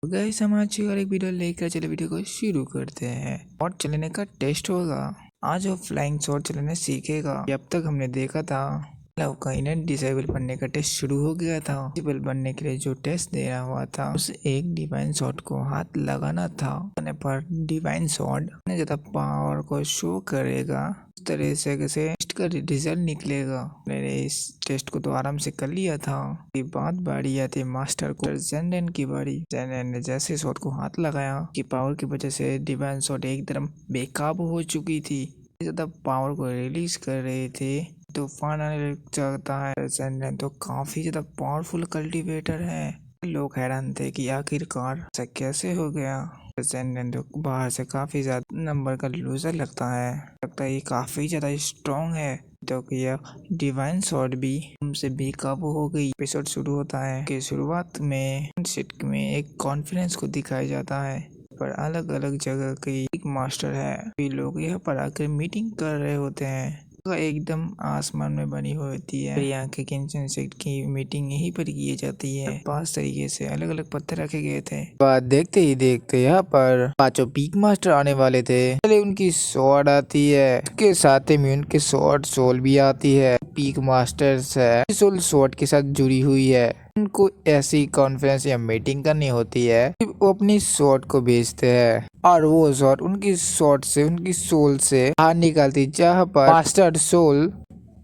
Guys हम आज और एक वीडियो लेकर चले वीडियो को शुरू करते हैं। शॉट चलाने का टेस्ट होगा। आज वो फ्लाइंग शॉट चलाने सीखेगा। अब तक हमने देखा था का इनर डिसेबल बनने का टेस्ट शुरू हो गया था। डिसेबल बनने के लिए जो टेस्ट देना हुआ था उस एक डिवाइन शॉट को हाथ लगाना था पर डिवाइन शॉट अपने ज्यादा पावर को शो करेगा। इस तरह से टेस्ट का रिजल्ट निकलेगा। मैंने इस टेस्ट को तो आराम से कर लिया था। ये बात बारी आती मास्टर को जेनरेन की बारी। जेनरेन ने जैसे शॉट को हाथ लगाया कि पावर की वजह से डिवाइन शॉट एकदम बेकाबू हो चुकी थी। ज्यादा पावर को रिलीज कर रहे थे तूफान आने लग जाता है। जेनरेन तो काफी ज्यादा पावरफुल कल्टीवेटर है। लोग हैरान थे कि आखिरकार ऐसा कैसे हो गया। जेनरेन तो बाहर से काफी ज्यादा नंबर का लूजर लगता है ये काफी ज्यादा स्ट्रॉन्ग है। तो यह डिवाइन शॉट भी हमसे बेकाबू हो गई। एपिसोड शुरू होता है कि शुरुआत में एक कॉन्फ्रेंस को दिखाया जाता है पर अलग अलग जगह के एक मास्टर है। वे लोग यहाँ पर आकर मीटिंग कर रहे होते हैं। एकदम आसमान में बनी हुई होती है। यहाँ के किचन सेट की मीटिंग यहीं पर की जाती है। 5 तरीके से अलग अलग पत्थर रखे गए थे। बात देखते ही देखते यहाँ पर 5 पीक मास्टर आने वाले थे। पहले उनकी स्वॉर्ड आती है, उसके साथ में उनके स्वॉर्ड सोल भी आती है। पीक मास्टर्स है सोल स्वॉर्ड के साथ जुड़ी हुई है। उनको ऐसी कॉन्फ्रेंस या मीटिंग करनी होती है, वो अपनी स्वॉर्ड को भेजते हैं और वो स्वॉर्ड उनकी स्वॉर्ड से उनकी सोल से बाहर निकलती, जहाँ पर मास्टर सोल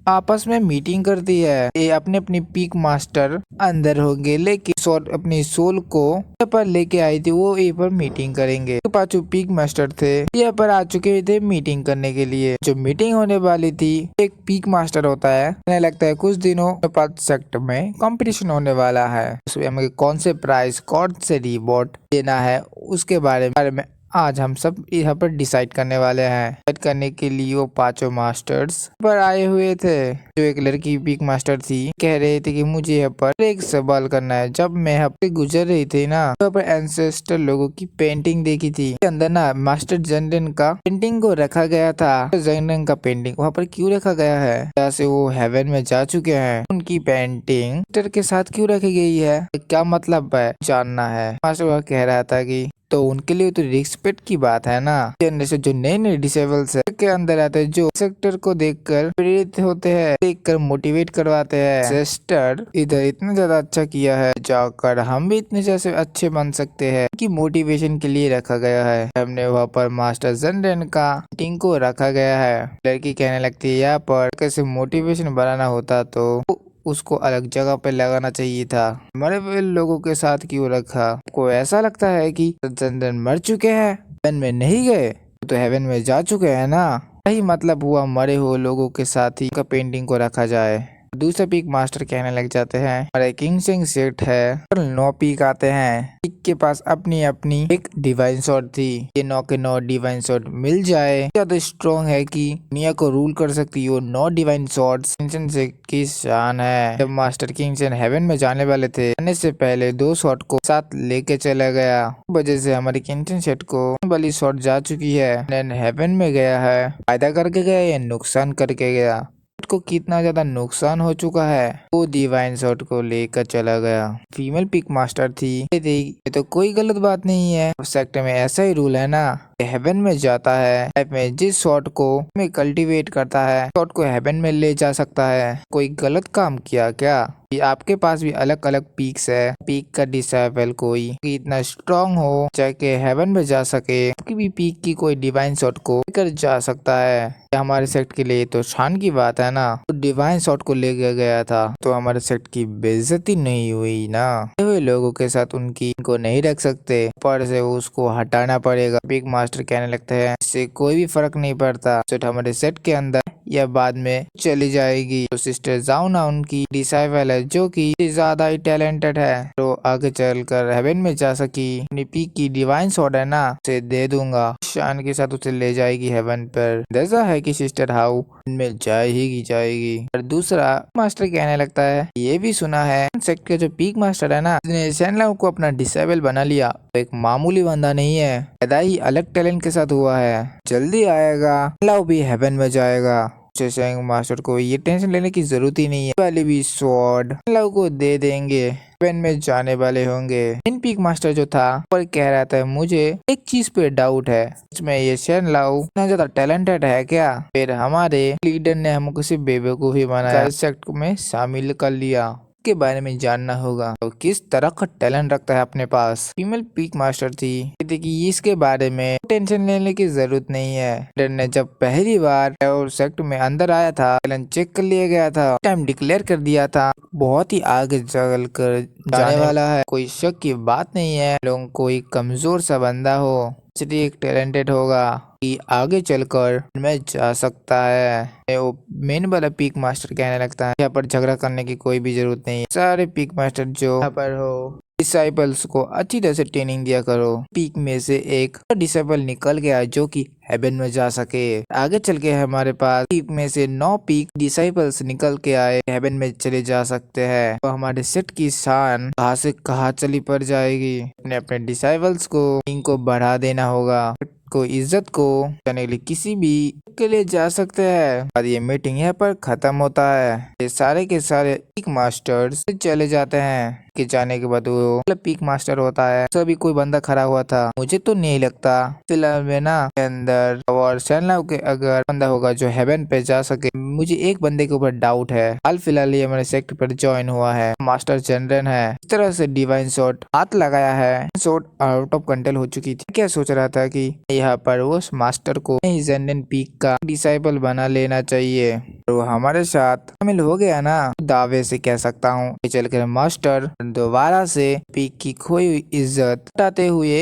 आपस में मीटिंग करती है। ये अपने अपनी पीक मास्टर अंदर होंगे लेकिन स्वॉर्ड अपनी सोल को यहाँ पर लेके आई थी। वो यहाँ पर मीटिंग करेंगे। तो 5 पीक मास्टर थे यहाँ पर आ चुके थे मीटिंग करने के लिए। जो मीटिंग होने वाली थी, एक पीक मास्टर होता है। मुझे लगता है कुछ दिनों 5 सेक्टर में कंपटीशन होने वाला है। उसमें हमें कौन से प्राइज कौन से रिवॉर्ड देना है उसके बारे में आज हम सब यहाँ पर डिसाइड करने वाले हैं। डिसाइड करने के लिए वो 5 मास्टर्स पर आए हुए थे। जो एक लड़की पीक मास्टर थी कह रहे थे कि मुझे यहाँ पर एक सवाल करना है। जब मैं यहाँ पे गुजर रही थी ना, तो पर एंसेस्टर लोगों की पेंटिंग देखी थी। के अंदर ना मास्टर जेनरेन का पेंटिंग को रखा गया था। जेनरेन का पेंटिंग वहाँ पर क्यों रखा गया है? जहाँ से वो हेवन में जा चुके हैं, उनकी पेंटिंग मास्टर के साथ क्यों रखी गई है? क्या मतलब है जानना है। मास्टर वह कह रहा था कि तो उनके लिए तो रिस्पेक्ट की बात है ना। जनरेशन जो नए नए डिसेबल्स के अंदर आते हैं, जो सेक्टर को देखकर प्रेरित होते हैं, देखकर मोटिवेट करवाते हैं। सिस्टर इधर इतना ज्यादा अच्छा किया है, जाकर हम भी इतने जैसे अच्छे बन सकते हैं कि मोटिवेशन के लिए रखा गया है। हमने वहाँ पर मास्टर जनरेन का मीटिंग को रखा गया है। लड़की कहने लगती है यहाँ पर कैसे मोटिवेशन बनाना होता तो उसको अलग जगह पे लगाना चाहिए था। हमारे लोगों के साथ क्यों रखा? को ऐसा लगता है कि जनरेन मर चुके हैं, हेवन में नहीं गए तो हेवन में जा चुके हैं ना। यही मतलब हुआ मरे हुए लोगों के साथ ही का पेंटिंग को रखा जाए। दूसरे पीक मास्टर कहने लग जाते हैं हमारे किंग सिंह सेट है, 9 पीक आते हैं। पीक के पास अपनी अपनी एक डिवाइन शॉट थी। ये 9 के 9 डिवाइन शॉट मिल जाए ज्यादा स्ट्रॉन्ग है कि दुनिया को रूल कर सकती हो। 9 डिवाइन शॉट्स किंग से की शान है। जब मास्टर किंग हेवन में जाने वाले थे, जाने से पहले 2 शॉट को साथ लेके चला गया। वजह से हमारे किंग सेट को वाली शॉट जा चुकी है। हेवन में गया है, फायदा करके गया या नुकसान करके गया? को कितना ज्यादा नुकसान हो चुका है, वो डिवाइन शॉट को लेकर चला गया। फीमेल पिक मास्टर थी, ये तो कोई गलत बात नहीं है। सेक्टर में ऐसा ही रूल है ना, हेवन में जाता है, लाइफ में जिस शॉट को में कल्टीवेट करता है, शॉट को हेवन में ले जा सकता है। कोई गलत काम किया क्या? आपके पास भी अलग अलग पीक्स है। पीक का डिसेबल कोई इतना स्ट्रॉन्ग हो चाहे हेवन में जा सके, आपकी भी पीक की कोई डिवाइन शॉट को लेकर जा सकता है। हमारे सेक्ट के लिए तो शान की बात है ना। तो डिवाइन शॉट को लेकर गया था तो हमारे सेक्ट की बेइज्जती नहीं हुई ना। हुए लोगों के साथ उनको नहीं रख सकते, पर से उसको हटाना पड़ेगा। बिग मास्टर कहने लगते हैं इससे कोई भी फर्क नहीं पड़ता, सेट हमारे सेट के अंदर या बाद में चली जाएगी। तो सिस्टर जाओना उनकी डिसाइबल है जो कि ज्यादा ही टैलेंटेड है, तो आगे चलकर हेवन में जा सकी। अपनी पीक की डिवाइन शॉट है ना, उसे दे दूंगा। शान के साथ उसे ले जाएगी हेवन पर। जैसा है कि सिस्टर हाउ में जाएगी। और दूसरा मास्टर कहने लगता है ये भी सुना है सेक्ट के जो पीक मास्टर है ना, सैनलाओ को अपना डिसेबल बना लिया। तो एक मामूली बंदा नहीं है, पैदा ही अलग टैलेंट के साथ हुआ है। जल्दी आएगा, लाओ भी हेवन में जाएगा। मास्टर को ये टेंशन लेने की जरूरत ही नहीं है, वाली भी स्वॉर्ड लाओ को दे देंगे। हेवन में जाने वाले होंगे। इन पीक मास्टर जो था पर कह रहा था मुझे एक चीज पे डाउट है, इसमें ये शेन लाओ इतना ज्यादा टैलेंटेड है क्या? फिर हमारे लीडर ने हमको सिर्फ बेवकूफी बनाया, सेक्ट में शामिल कर लिया। के बारे में जानना होगा तो किस तरह का टैलेंट रखता है अपने पास। फीमेल पीक मास्टर थी, कहती कि इसके बारे में टेंशन लेने की जरूरत नहीं है। लीडर ने जब पहली बार और सेक्ट में अंदर आया था, टैलेंट चेक कर लिया गया था, टाइम डिक्लेयर कर दिया था, बहुत ही आगे चल कर जाने वाला है। कोई शक की बात नहीं है, लोगों कोई कमजोर सा बंदा हो इसलिए एक टैलेंटेड होगा कि आगे चलकर मैं जा सकता है। वो मेन वाला पीक मास्टर कहने लगता है यहाँ पर झगड़ा करने की कोई भी जरूरत नहीं है, सारे पीक मास्टर जो यहाँ पर हो डिसाइपल्स को अच्छी तरह से ट्रेनिंग दिया करो। पीक में से एक डिसाइपल निकल गया जो कि हेवन में जा सके। आगे चल के हमारे पास पीक में से 9 पीक डिसाइपल्स निकल के आए, हेवन में चले जा सकते हैं। तो हमारे सेट की शान कहाँ से कहाँ चली पड़ जाएगी। अपने अपने डिसाइपल्स को इनको बढ़ा देना होगा, को इज्जत को करने के लिए किसी भी के लिए जा सकते हैं। और ये मीटिंग यहाँ पर खत्म होता है। ये सारे के सारे पीक मास्टर्स चले जाते हैं। के जाने के बाद वो पीक मास्टर होता है, सभी कोई बंदा खड़ा हुआ था। मुझे तो नहीं लगता फिलहाल में ना के अंदर और सैनलाव के अगर बंदा होगा जो हेवन पे जा सके। मुझे एक बंदे के ऊपर डाउट है, हाल फिलहाल ये मेरे सेक्टर पर ज्वाइन हुआ है, मास्टर जनरल है। इस तरह से डिवाइन शॉट हाथ लगाया है, शॉट आउट ऑफ कंट्रोल हो चुकी थी। क्या सोच रहा था कि यहाँ पर वो मास्टर को जनरल पीक का डिसाइपल बना लेना चाहिए, तो हमारे साथ शामिल हो गया ना। दावे से कह सकता हूँ चलकर मास्टर दोबारा से पीक की खोई हुई इज्जत हटाते हुए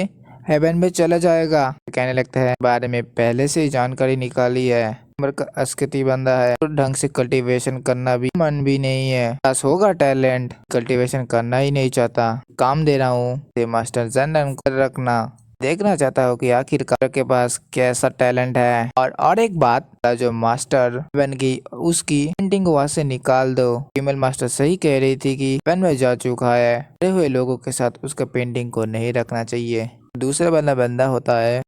हेवन में चला जाएगा। कहने लगता है बारे में पहले से ही जानकारी निकाली है, अस्कती बंदा है तो ढंग से कल्टीवेशन करना भी मन भी नहीं है, बस होगा टैलेंट कल्टीवेशन करना ही नहीं चाहता। काम दे रहा हूँ मास्टर जनरल को रखना, देखना चाहता हूँ कि आखिरकार के पास कैसा टैलेंट है। और एक बात, जो मास्टर पेन की उसकी पेंटिंग को वहाँ से निकाल दो। फीमेल मास्टर सही कह रही थी कि पेन में जा चुका है, मरे हुए लोगों के साथ उसका पेंटिंग को नहीं रखना चाहिए। दूसरा वाला बंदा होता है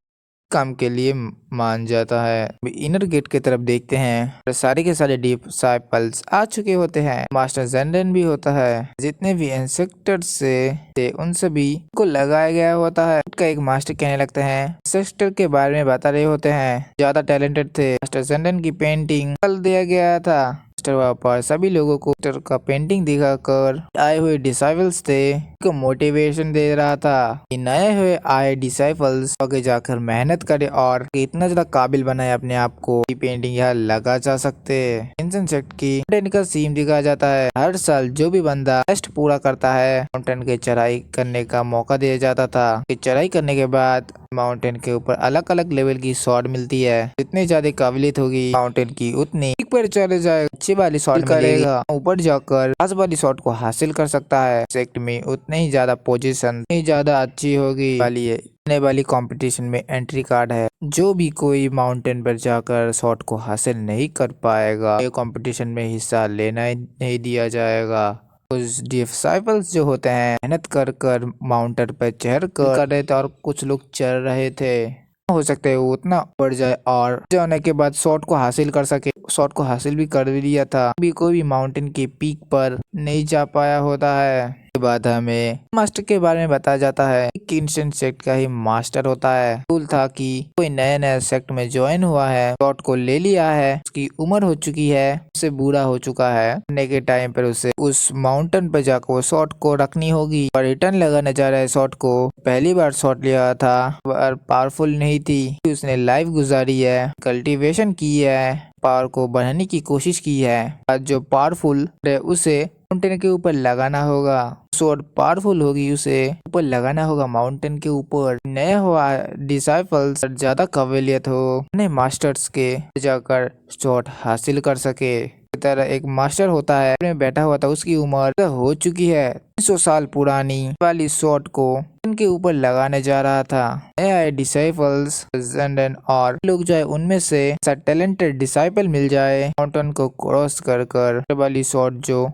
काम के लिए मान जाता है। इनर गेट की तरफ देखते हैं, सारे के सारे डिसाइपल्स आ चुके होते हैं, मास्टर जनरल भी होता है, जितने भी इंसेक्टर्स से थे उन सभी को लगाया गया होता है। का एक मास्टर कहने लगते हैं, इंसेक्टर के बारे में बता रहे होते हैं, ज्यादा टैलेंटेड थे। मास्टर जनरल की पेंटिंग कर दिया गया था। वहाँ पर सभी लोगों को का पेंटिंग दिखाकर आए हुए डिसाइपल्स थे को मोटिवेशन दे रहा था कि नए हुए आए डिसाइपल्स आगे जाकर मेहनत करे और इतना ज्यादा काबिल बनाए अपने आप को कि पेंटिंग यहाँ लगा जा सकते। इंसेंट सेक्ट की माउंटेन का सीन दिखाया जाता है। हर साल जो भी बंदा टेस्ट पूरा करता है माउंटेन की चढ़ाई करने का मौका दिया जाता था। चढ़ाई करने के बाद माउंटेन के ऊपर अलग अलग लेवल की शॉट मिलती है, जितनी ज्यादा काबिलियत होगी माउंटेन की उतनी एक पर चले जाए अच्छी वाली शॉट करेगा, ऊपर जाकर पास वाली शॉट को हासिल कर सकता है। सेक्ट में उतने ही ज्यादा पोजीशन उतनी ज्यादा अच्छी होगी वाली है। आने वाली कंपटीशन में एंट्री कार्ड है, जो भी कोई माउंटेन पर जाकर शॉट को हासिल नहीं कर पाएगा ये कंपटीशन में हिस्सा लेना ही नहीं दिया जाएगा। कुछ डिसाइपल्स जो होते हैं मेहनत कर कर माउंटेन पर चढ़ कर रहे थे और कुछ लोग चढ़ रहे थे, हो सकता है वो उतना बढ़ जाए और जाने के बाद शॉट को हासिल कर सके। शॉट को हासिल भी कर दिया था, अभी कोई भी माउंटेन के पीक पर नहीं जा पाया होता है। के बाद हमें मास्टर के बारे में बताया जाता है कि इंस्टेंट सेक्ट का ही मास्टर होता है। रूल था कि कोई नया नया सेक्ट में ज्वाइन हुआ है, शॉट को ले लिया है, उसकी उम्र हो चुकी है, उससे बूढ़ा हो चुका है, करने के टाइम पर उसे उस माउंटेन पर जाकर वो शॉट को रखनी होगी और रिटर्न लगाने जा रहा है। शॉट को पहली बार शॉट लिया था और पावरफुल नहीं थी, उसने लाइफ गुजारी है, कल्टीवेशन की है, पावर को बढ़ाने की कोशिश की है। आज जो पावरफुल है उसे माउंटेन के ऊपर लगाना होगा, शॉट पावरफुल होगी उसे ऊपर लगाना होगा माउंटेन के ऊपर। नया हुआ डिसाइपल्स ज्यादा काबिलियत हो अपने मास्टर्स के जाकर शॉट हासिल कर सके। तरह एक मास्टर होता है में बैठा हुआ था, उसकी उम्र हो चुकी है 300 साल पुरानी वाली शॉट को इनके ऊपर लगाने जा रहा था। नए आए डिसाइपल्स और लोग जो है उनमें से टैलेंटेड डिसाइपल मिल जाए माउंटेन को क्रॉस कर कर वाली शॉट जो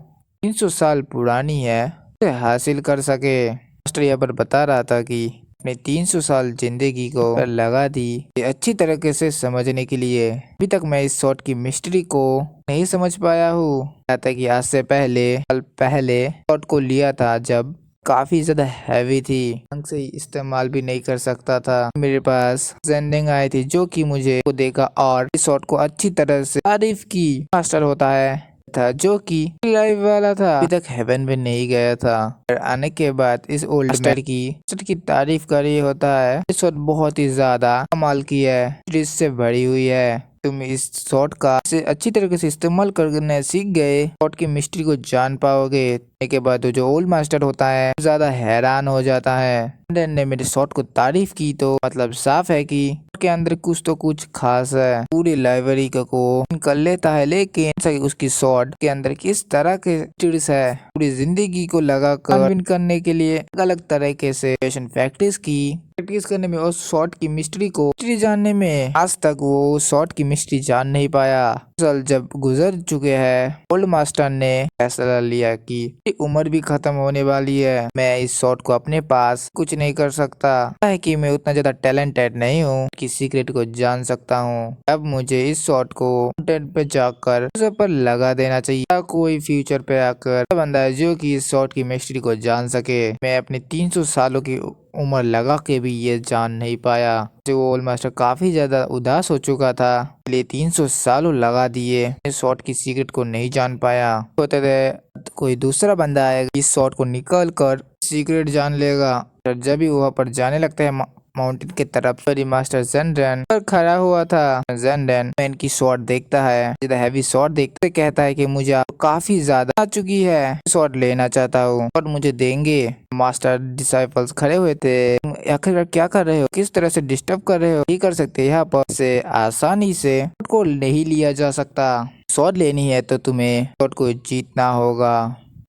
300 साल पुरानी है उसे हासिल कर सके। मास्टर यहाँ पर बता रहा था कि अपने 300 साल जिंदगी को पर लगा दी ये अच्छी तरीके से समझने के लिए। अभी तक मैं इस शॉट की मिस्ट्री को नहीं समझ पाया हूँ। यहाँ तक कि आज से पहले शॉट को लिया था जब काफी ज्यादा हैवी थी, ढंग से इस्तेमाल भी नहीं कर सकता था। मेरे पास जेंडिंग आई थी जो कि मुझे को देखा और इस शॉट को अच्छी तरह से तारीफ की। मास्टर होता है था जो कि लाइव वाला था, अभी तक हेवन में नहीं गया था। और आने के बाद इस ओल्ड मैन की तारीफ कर रही होता है। इस शॉट बहुत ही ज्यादा कमाल की है, इससे भरी हुई है। तुम इस शॉट का से अच्छी तरीके से इस्तेमाल करने सीख गए, शॉट की मिस्ट्री को जान पाओगे। के बाद जो ओल्ड मास्टर होता है ज्यादा हैरान हो जाता है। ने मेरे शॉट को तारीफ की तो मतलब साफ है कि के अंदर कुछ तो कुछ खास है। पूरी लाइब्रेरी को कर लेता है, लेकिन उसकी शॉट के अंदर किस तरह के टिप्स है पूरी जिंदगी को लगा कर करने के लिए अलग तरीके से प्रैक्टिस करने में और शॉट की मिस्ट्री जानने में आज तक वो शॉट की मिस्ट्री जान नहीं पाया। साल जब गुजर चुके हैं, ओल्ड मास्टर ने फैसला लिया कि उम्र भी खत्म होने वाली है, मैं इस शॉट को अपने पास कुछ नहीं कर सकता है कि मैं उतना ज्यादा टैलेंटेड नहीं हूँ कि सीक्रेट को जान सकता हूँ। अब मुझे इस शॉट को इंटरनेट पे जाकर सब पर लगा देना चाहिए या कोई फ्यूचर पे आकर बंदा है जो कि इस शॉट की मिस्ट्री को जान सके। मैं अपने 300 सालों की उम्र लगा के भी ये जान नहीं पाया। जो ओल्ड मास्टर काफी ज्यादा उदास हो चुका था, इसलिए 300 सालों लगा दिए, इस शॉट की सीक्रेट को नहीं जान पाया। होते थे कोई दूसरा बंदा आएगा इस शॉट को निकाल कर सीक्रेट जान लेगा। जब भी वहाँ पर जाने लगता है माउंटेन की तरफ, मास्टर जेंडेन पर खड़ा हुआ था। जेंडेन मैन की शॉट देखता है, हैवी शॉट देखते कहता है कि मुझे आप काफी ज्यादा आ चुकी है, शॉट लेना चाहता हूँ और मुझे देंगे। मास्टर डिसाइपल्स खड़े हुए थे, आखिर क्या कर रहे हो, किस तरह से डिस्टर्ब कर रहे हो, नहीं कर सकते यहाँ पर से आसानी से शॉट को नहीं लिया जा सकता। शॉट लेनी है तो तुम्हें शॉट को जीतना होगा,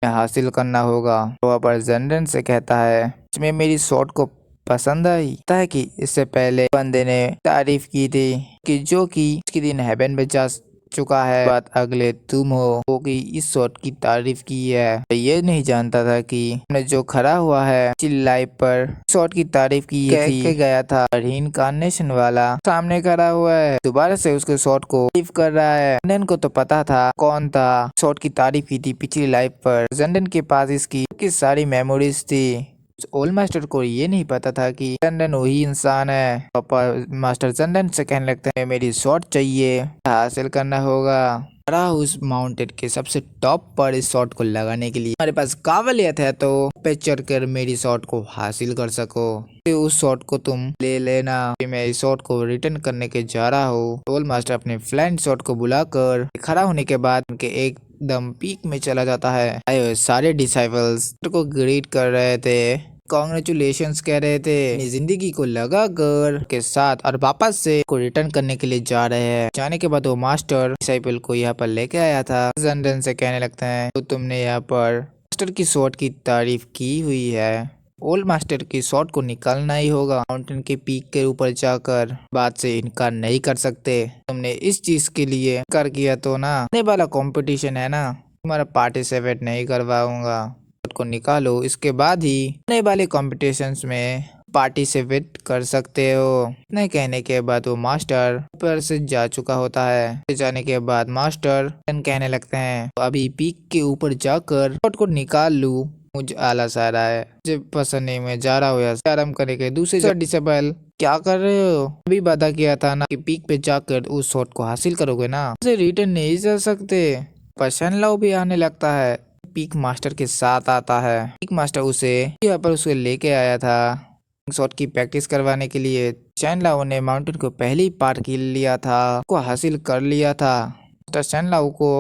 हासिल करना होगा। वहाँ पर जेंडेन से कहता है इसमें मेरी शॉट को पसंद आई है कि इससे पहले बंदे ने तारीफ की थी कि जो कि इसके दिन हेवन में जा चुका है, बात अगले तुम हो वो कि इस शॉट की तारीफ की है। तो ये नहीं जानता था कि हमने जो खड़ा हुआ है चिल्लाई पर शॉट की तारीफ की थी गया था। रीइंकार्नेशन वाला सामने खड़ा हुआ है, दोबारा से उसके शॉट को तारीफ कर रहा है। जेंडेन को तो पता था कौन था शॉट की तारीफ की थी पिछली लाइफ पर। जेंडेन के पास इसकी सारी मेमोरीज थी। ओल्ड मास्टर को ये नहीं पता था कि जेंडेन वही इंसान है। पापा मास्टर जेंडेन से कहने लगते हैं मेरी शॉट चाहिए, हासिल करना होगा। उस माउंटेन के सबसे टॉप पर इस शॉट को लगाने के लिए हमारे पास काबिलियत है तो पे चढ़कर मेरी शॉट को हासिल कर सको। तो उस शॉट को तुम ले लेना, मैं इस शॉट को रिटर्न करने के जा रहा हूँ। ओल्ड मास्टर अपने फ्लाइंग शॉट को बुलाकर खड़ा होने के बाद उनके एकदम पीक में चला जाता है। आए सारे डिसाइपल्स को ग्रीट कर रहे थे, कॉन्ग्रेचुलेशंस कह रहे थे, अपनी जिंदगी को लगा कर के साथ और वापस से को रिटर्न करने के लिए जा रहे हैं। जाने के बाद वो मास्टर डिसाइपल को यहाँ पर लेके आया था। जेंडेन से कहने लगते हैं तो तुमने यहाँ पर मास्टर की शॉट की तारीफ की हुई है, ओल्ड मास्टर की शॉट को निकालना ही होगा। माउंटेन के पीक के ऊपर जाकर बात से इनकार नहीं कर सकते। तुमने इस चीज के लिए कर किया तो ना आने वाला कंपटीशन है ना, तुम्हारा पार्टिसिपेट नहीं करवाऊंगा, को निकालो, इसके बाद ही आने वाले कॉम्पिटिशन्स में पार्टिसिपेट कर सकते हो। इतने कहने के बाद वो मास्टर पर से जा चुका होता है। जाने के बाद मास्टर कहने लगते हैं तो अभी पीक के ऊपर जाकर शॉट को निकाल लूं, मुझे आलस आ रहा है, मुझे पसंद नहीं, मैं जा रहा हूँ आराम करेंगे। दूसरे डिसेबल क्या कर रहे हो, अभी वादा किया था ना कि पीक पे जाकर उस शॉट को हासिल करोगे ना, उसे रिटर्न नहीं जा सकते। पसंद लाओ भी आने लगता है, पीक मास्टर के साथ आता है। पीक मास्टर उसे यहाँ पर उसे लेके आया था शॉट की प्रैक्टिस करवाने के लिए। चैनलाओ ने माउंटेन को पहले ही पार कर लिया था, को हासिल कर लिया था। मास्टर चैनलाओ को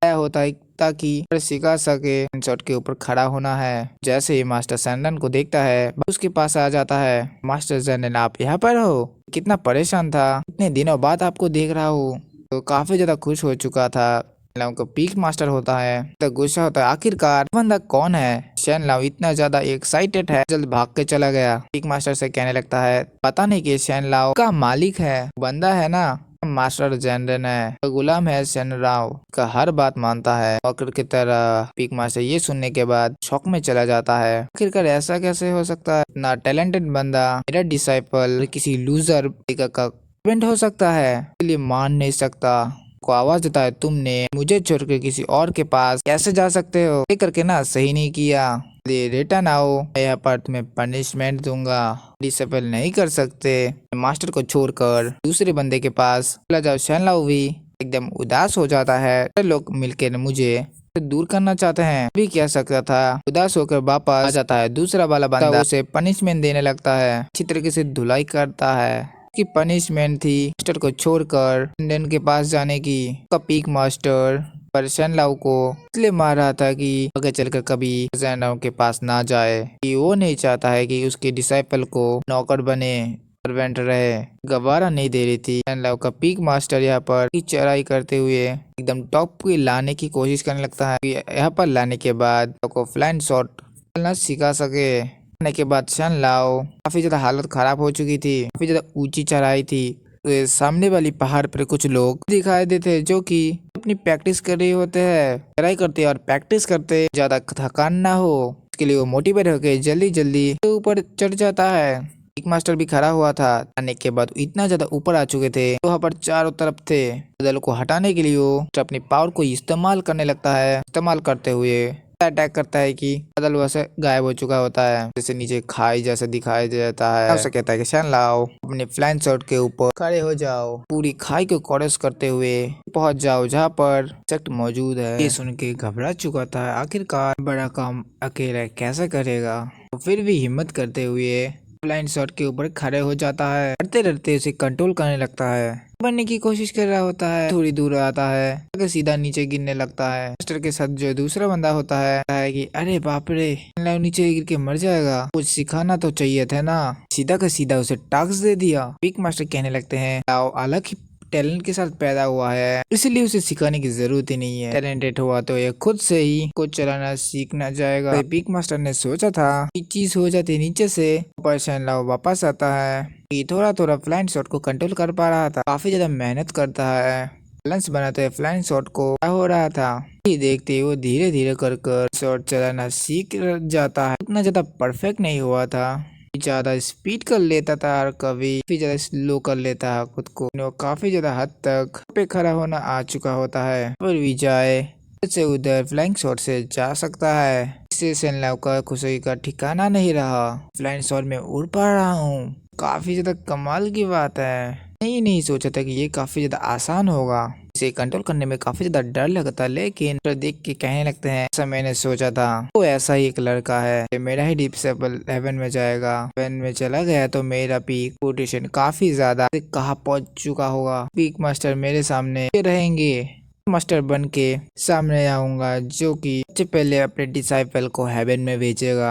आया होता है ताकि सिखा सके शॉट के ऊपर खड़ा होना है। जैसे ही मास्टर सैंडन को देखता है उसके पास आ जाता है, मास्टर सैंडन आप यहाँ पर हो, कितना परेशान था, इतने दिनों बाद आपको देख रहा हूँ। तो काफी ज्यादा खुश हो चुका था। को पीक मास्टर होता है तो गुस्सा होता है, आखिरकार बंदा कौन है। शैन लाओ इतना ज्यादा एक्साइटेड है, जल्द भाग के चला गया। पीक मास्टर से कहने लगता है पता नहीं कि शैन लाओ का मालिक है, बंदा है ना मास्टर जनरल है, तो गुलाम है शन राव का हर बात मानता है। नौकर की तरह पिक मास्टर ये सुनने के बाद शौक में चला जाता है। आखिरकार ऐसा कैसे हो सकता है, इतना टैलेंटेड बंदा मेरा डिसाइपल किसी लूजर का फ्रेंड हो सकता है, इसलिए मान नहीं सकता। को आवाज देता है, तुमने मुझे छोड़कर किसी और के पास कैसे जा सकते हो, ये करके ना सही नहीं किया, रिटर्न आओ, मैं यहाँ पर तुम्हें पनिशमेंट दूंगा। डिसेबल नहीं कर सकते, मास्टर को छोड़कर दूसरे बंदे के पास चला जाओ। शैनलाओ भी एकदम उदास हो जाता है। लोग मिलकर मुझे दूर करना चाहते हैं, भी क्या सकता था। उदास होकर वापस आ जाता है। दूसरा वाला बंदा उसे पनिशमेंट देने लगता है, अच्छी तरीके से धुलाई करता है। की पनिशमेंट थी मास्टर को छोड़कर इंडियन के पास जाने की। पीक मास्टर पर शैनलाओ को इसलिए मार रहा था कि आगे चलकर कभी शैनलाओ के पास ना जाए, कि वो नहीं चाहता है कि उसके डिसाइपल को नौकर बने, सर्वेंट रहे। गवारा नहीं दे रही थी। शैनलाओ का पीक मास्टर यहाँ पर चढ़ाई करते हुए एकदम टॉप पे लाने की कोशिश करने लगता है। यहाँ पर लाने के बाद को फ्लाइंग शॉट खेलना सिखा सके। के बाद शैनलाओ काफी ज्यादा हालत खराब हो चुकी थी, काफी ज्यादा ऊंची चढ़ाई थी। तो सामने वाली पहाड़ पर कुछ लोग दिखाई देते जो कि अपनी प्रैक्टिस कर रहे होते हैं, चढ़ाई करते और प्रैक्टिस करते, ज्यादा थकान ना हो इसके लिए वो मोटिवेट होकर जल्दी जल्दी ऊपर चढ़ जाता है। पिक मास्टर भी खड़ा हुआ था। आने के बाद इतना ज्यादा ऊपर आ चुके थे, वहाँ पर चारों तरफ थे। बादल को हटाने के लिए वो अपनी पावर को इस्तेमाल करने लगता है। इस्तेमाल करते हुए अटैक करता है कि बादल वैसे गायब हो चुका होता है, जैसे नीचे खाई जैसे दिखाई देता है। उसे कहता है कि शैनलाओ अपने फ्लाइंग शॉट के ऊपर खड़े हो जाओ, पूरी खाई को क्रॉस करते हुए पहुंच जाओ जहां पर इंसेक्ट मौजूद है। ये सुन के घबरा चुका था, आखिरकार बड़ा काम अकेला कैसे करेगा। तो फिर भी हिम्मत करते हुए फ्लाइंग शॉट के ऊपर खड़े हो जाता है। डरते डरते उसे कंट्रोल करने लगता है, बनने की कोशिश कर रहा होता है। थोड़ी दूर आता है, आगे सीधा नीचे गिरने लगता है। मास्टर के साथ जो दूसरा बंदा होता है कि अरे बाप रे, नीचे गिर के मर जाएगा, कुछ सिखाना तो चाहिए था ना, सीधा का सीधा उसे टास्क दे दिया। पिक मास्टर कहने लगते हैं अलग ही टैलेंट के साथ पैदा हुआ है, इसलिए उसे सिखाने की जरूरत ही नहीं है। टैलेंटेड हुआ तो ये खुद से ही कुछ चलाना सीखना जाएगा। पिक मास्टर ने सोचा था कि चीज हो जाती नीचे से, पर शैनलाओ वापस आता है। थोड़ा थोड़ा फ्लाइंग शॉट को कंट्रोल कर पा रहा था, काफी ज्यादा मेहनत करता है। बैलेंस बनाते हुए फ्लाइंग शॉट को क्या हो रहा था देखते वो धीरे धीरे कर शॉट चलाना सीख जाता है। उतना ज्यादा परफेक्ट नहीं हुआ था, ज्यादा स्पीड कर लेता था और कभी ज्यादा स्लो कर लेता है खुद को। काफी ज्यादा हद तक पे खड़ा होना आ चुका होता है, पर विजय से उधर फ्लाइंग शॉट से जा सकता है। इससे शैनलाओ का खुशी का ठिकाना नहीं रहा। फ्लाइंग शॉट में उड़ पा रहा हूँ, काफी ज्यादा कमाल की बात है। नहीं सोचा था कि ये काफी ज्यादा आसान होगा, इसे कंट्रोल करने में काफी ज्यादा डर लगता, लेकिन देख के कहने लगते हैं ऐसा मैंने सोचा था। वो ऐसा ही एक लड़का है, मेरा ही डिसेबल हेवन में जाएगा। हेवन में चला गया तो मेरा पीक पोटेंशियल काफी ज्यादा कहाँ पहुंच चुका होगा। पीक मास्टर मेरे सामने रहेंगे, मास्टर बन के सामने आऊंगा, जो कि सबसे पहले अपने डिसाइपल को हेवन में भेजेगा।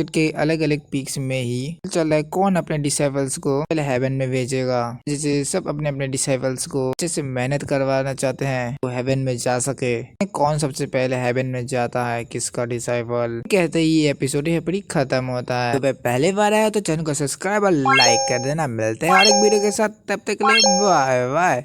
के अलग अलग पीक्स में ही चल रहा है कौन अपने डिसाइपल्स को पहले हेवन में भेजेगा, जैसे सब अपने अपने डिसाइपल्स को अच्छे से मेहनत करवाना चाहते हैं तो हेवन में जा सके। कौन सबसे पहले हेवन में जाता है, किसका डिसाइपल। कहते ही ये एपिसोड है बड़ी खत्म होता है। तो पहले बार आया तो चैनल को सब्सक्राइब और लाइक कर देना। मिलते हैं और एक वीडियो के साथ, तब तक के लिए बाय बाय।